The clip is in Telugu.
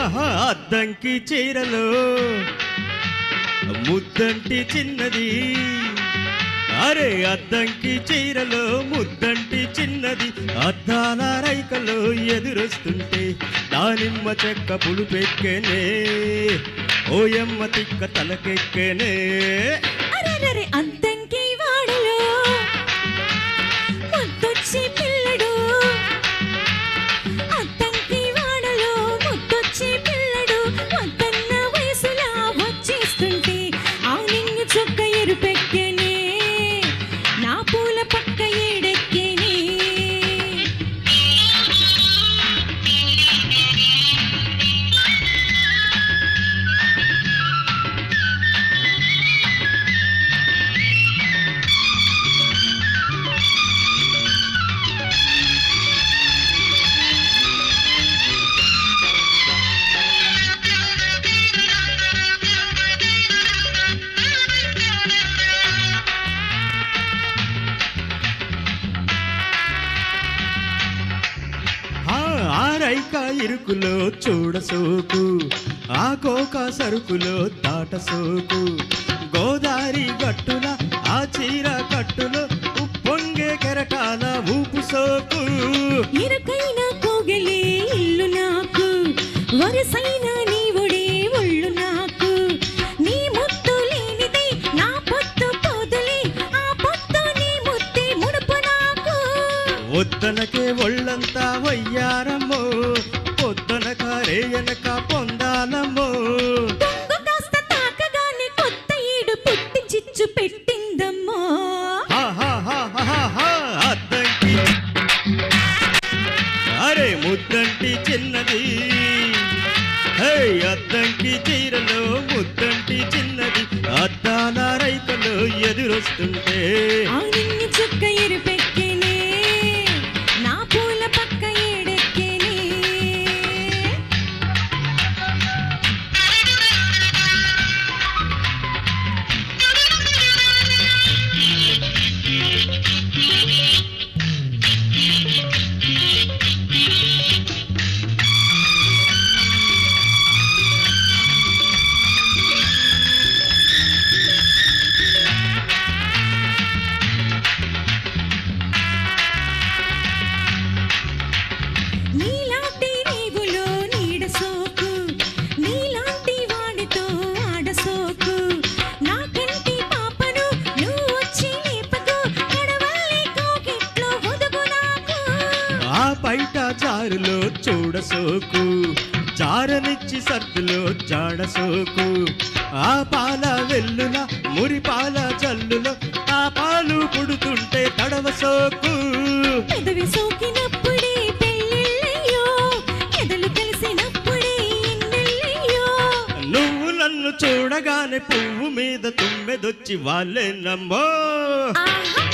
అద్దంకి చీరలో ముద్దంటి చిన్నది, అరే అద్దంకి చీరలో ముద్దంటి చిన్నది, అద్దాల రైకలో ఎదురొస్తుంటే దానిమ్మ చెక్క పులుపెక్కెనే, ఓయమ్మ తిక్క తలకెక్కెనే. అద్దంకి వాడలో ముద్దొచ్చి పిల్లడు, అద్దంకి వాడలో ముద్దొచ్చి పిల్లడు, వద్దన్న వయసులా వచ్చేస్తుంటే ఆ నింగి చొక్క ఎరుపెక్కెనే, నా పూల పక్క ఏడెక్కెనే. రైక ఇరుకులో చూడసోకు, ఆ కోక సరుకులో తాట సోకు, గోదారి గట్టుల ఆ చీర కట్టులో ఉప్పొంగే కెరటాల ఊపు సోకు. ఇరుకైన కోగలే ఇల్లు నాకు, వరసైన నీ ఒడే ఒళ్ళు నాకు, నీ ముద్దు లేనిదే నా పొత్తు పోదులే, ఆ పొత్తు నీ ముద్దే ముడుపు నాకు. వద్దనకే ఒళ్ళంతా వయ్యారమ్మో, పొద్దనక రేయనక పొందాలమ్మో. దొంగ కాస్త తాకగానే కొత్త ఈడు పుట్టి చిచ్చు పెట్టిందమ్మో. అద్దంకి అరే ముద్దంటి చిన్నది, అద్దంకి చీరలో ముద్దంటి చిన్నది, అద్దాల రైకలో ఎదురొస్తుంటే ఆ నిన్ను చుక్క ఎరుపెక్కెనే, నా పూల పక్క ఏడెక్కెనే. నీలాంటి రేవులో నీడ సోకు, నీలాంటి వాడితో ఆడసోకు, నా కంటి పాపను నువ్వు వచ్చి లేపకు, కడవల్లి కోకిట్లో ఒదుగు నాకు. ఆ బయట జారులో చూడసోకు, జారనిచ్చి సర్దులో జాడసోకు, ఆ పాల వెల్లుల మురిపాల జల్లులో ఆ పాలు పుడుతుంటే తడవ సోకు. పెదవి సోకినప్పుడే పెళ్ళిళ్ళయ్యో, ఎదలు కలిసినప్పుడే ఇన్నెళ్ళయ్యో. నువ్వు నన్ను చూడగానే పువ్వు మీద తుమ్మెదొచ్చి వాళ్ళేనమ్మో. ఆహా